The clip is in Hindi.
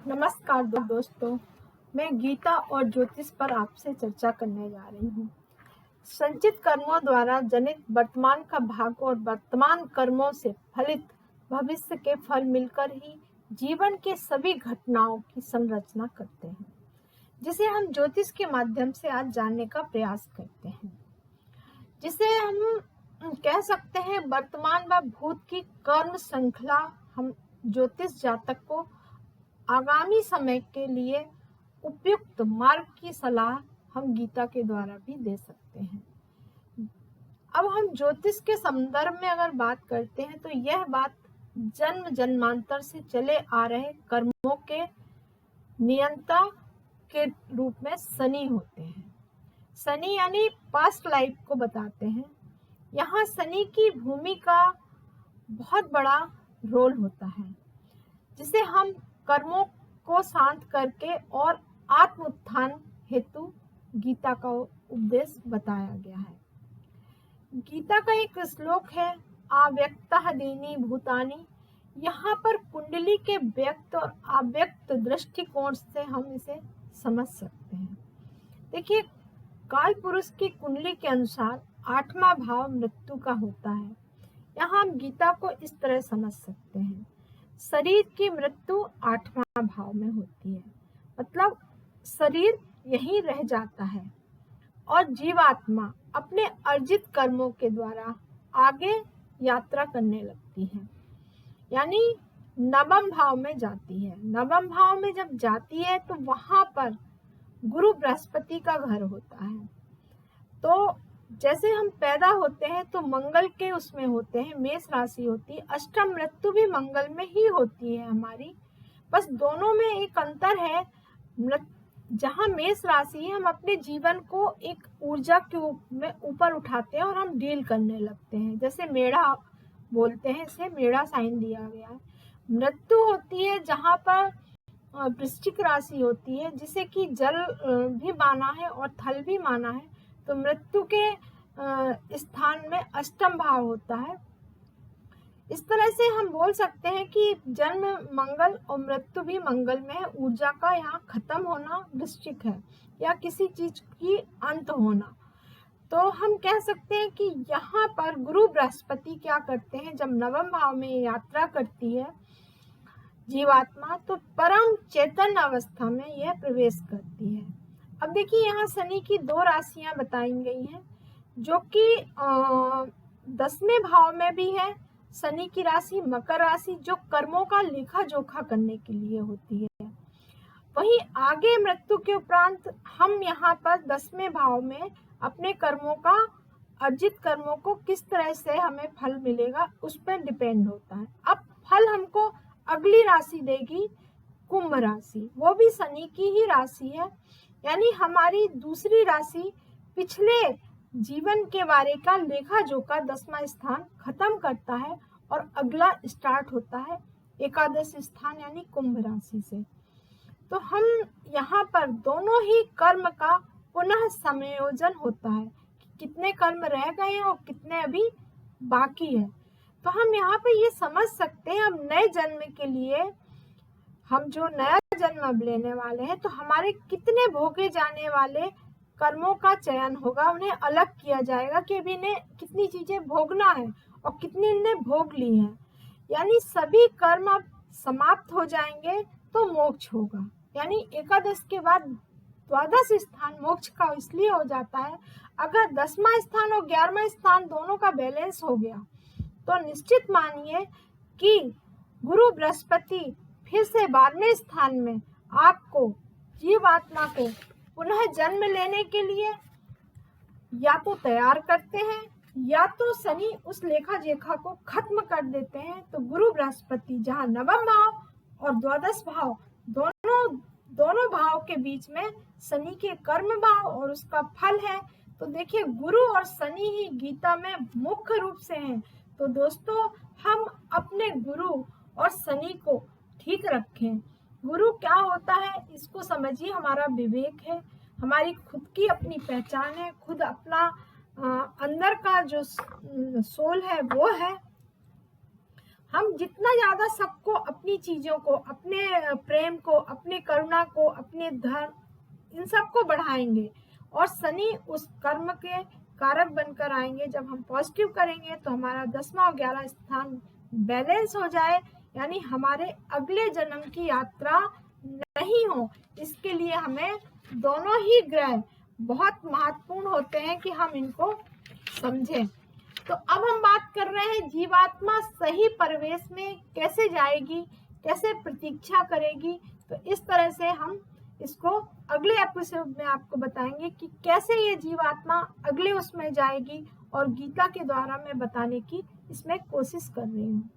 नमस्कार दोस्तों, मैं गीता और ज्योतिष पर आपसे चर्चा करने जा रही हूँ। संचित कर्मों द्वारा जनित वर्तमान का भाग्य और वर्तमान कर्मों से फलित भविष्य के फल मिलकर ही जीवन के सभी घटनाओं की संरचना करते हैं, जिसे हम ज्योतिष के माध्यम से आज जानने का प्रयास करते हैं। जिसे हम कह सकते हैं वर्तमान व भूत की कर्म श्रृंखला हम ज्योतिष जातक को आगामी समय के लिए उपयुक्त मार्ग की सलाह हम गीता के द्वारा भी दे सकते हैं। अब हम ज्योतिष के संदर्भ में अगर बात करते हैं तो यह बात जन्म जन्मांतर से चले आ रहे कर्मों के नियंता के रूप में शनि होते हैं। शनि यानी पास्ट लाइफ को बताते हैं। यहाँ शनि की भूमिका बहुत बड़ा रोल होता है, जिसे हम कर्मों को शांत करके और आत्म उत्थान हेतु गीता का उपदेश बताया गया है। गीता का एक श्लोक है, अव्यक्तः दीनि भूतानि। यहाँ पर कुंडली के व्यक्त और अव्यक्त दृष्टिकोण से हम इसे समझ सकते हैं। देखिए, काल पुरुष की कुंडली के अनुसार 8वां भाव मृत्यु का होता है। यहाँ हम गीता को इस तरह समझ सकते हैं, शरीर की मृत्यु 8वां भाव में होती है, मतलब शरीर यहीं रह जाता है और जीवात्मा अपने अर्जित कर्मों के द्वारा आगे यात्रा करने लगती है, यानी नवम भाव में जाती है। नवम भाव में जब जाती है तो वहां पर गुरु बृहस्पति का घर होता है। तो जैसे हम पैदा होते हैं तो मंगल के उसमें होते हैं, मेष राशि होती है, अष्टम मृत्यु भी मंगल में ही होती है हमारी। बस दोनों में एक अंतर है, जहाँ मेष राशि है हम अपने जीवन को एक ऊर्जा के में ऊपर उठाते हैं और हम डील करने लगते हैं, जैसे मेढ़ा बोलते हैं, इसे मेढ़ा साइन दिया गया है। मृत्यु होती है जहाँ पर वृश्चिक राशि होती है, जिसे कि जल भी माना है और थल भी माना है। तो मृत्यु के स्थान में अष्टम भाव होता है। इस तरह से हम बोल सकते हैं कि जन्म मंगल और मृत्यु भी मंगल में है। ऊर्जा का यहाँ खत्म होना वृश्चिक है, या किसी चीज की अंत होना। तो हम कह सकते हैं कि यहाँ पर गुरु बृहस्पति क्या करते हैं, जब नवम भाव में यात्रा करती है जीवात्मा, तो परम चेतन अवस्था में यह प्रवेश करती है। अब देखिए, यहाँ शनि की 2 राशियां बताई गई हैं, जो कि 10वें भाव में भी है। शनि की राशि मकर राशि, जो कर्मों का लेखा जोखा करने के लिए होती है। वहीं आगे मृत्यु के उपरांत हम यहाँ पर 10वें भाव में अपने कर्मों का, अर्जित कर्मों को किस तरह से हमें फल मिलेगा उस पर डिपेंड होता है। अब फल हमको अगली राशि देगी कुंभ राशि, वो भी शनि की ही राशि है, यानी हमारी दूसरी राशि पिछले जीवन के बारे का लेखा जोखा 10वां स्थान खत्म करता है और अगला स्टार्ट होता है एकादश स्थान यानी कुंभ राशि से। तो हम यहाँ पर दोनों ही कर्म का पुनः संयोजन होता है कि कितने कर्म रह गए हैं और कितने अभी बाकी है। तो हम यहाँ पे ये समझ सकते हैं, अब नए जन्म के लिए हम जो नया जन्म अब लेने वाले हैं, तो हमारे कितने भोगे जाने वाले कर्मों का चयन होगा, उन्हें अलग किया जाएगा कि अभी इन्हें कितनी चीजें भोगना है और कितनी इन्हें भोग ली है। यानी सभी कर्म अब समाप्त हो जाएंगे तो मोक्ष होगा। यानी एकादश के बाद द्वादश स्थान मोक्ष का इसलिए हो जाता है, अगर 10वां स्थान और 11वां स्थान दोनों का बैलेंस हो गया तो निश्चित मानिए कि गुरु बृहस्पति फिर से 12वें स्थान में आपको, जीवात्मा को पुनः जन्म लेने के लिए या तो तैयार करते हैं, या तो शनि उस लेखा जोखा को खत्म कर देते हैं। तो गुरु बृहस्पति जहाँ नवम भाव और द्वादश भाव दोनों भाव के बीच में शनि के कर्म भाव और उसका फल है। तो देखिए, गुरु और शनि ही गीता में मुख्य रूप से हैं। तो दोस्तों, हम अपने गुरु और शनि को ठीक रखें। गुरु क्या होता है इसको समझिए, हमारा विवेक है, हमारी खुद की अपनी पहचान है, खुद अपना अंदर का जो सोल है वो है। हम जितना ज्यादा सबको, अपनी चीजों को, अपने प्रेम को, अपनी करुणा को, अपने धर्म, इन सबको बढ़ाएंगे और शनि उस कर्म के कारक बनकर आएंगे। जब हम पॉजिटिव करेंगे तो हमारा 10वां और 11वां स्थान बैलेंस हो जाए, यानी हमारे अगले जन्म की यात्रा नहीं हो। इसके लिए हमें दोनों ही ग्रह बहुत महत्वपूर्ण होते हैं कि हम इनको समझें। तो अब हम बात कर रहे हैं जीवात्मा सही परिवेश में कैसे जाएगी, कैसे प्रतीक्षा करेगी। तो इस तरह से हम इसको अगले एपिसोड में आपको बताएंगे कि कैसे ये जीवात्मा अगले उसमें जाएगी, और गीता के द्वारा मैं बताने की इसमें कोशिश कर रही हूँ।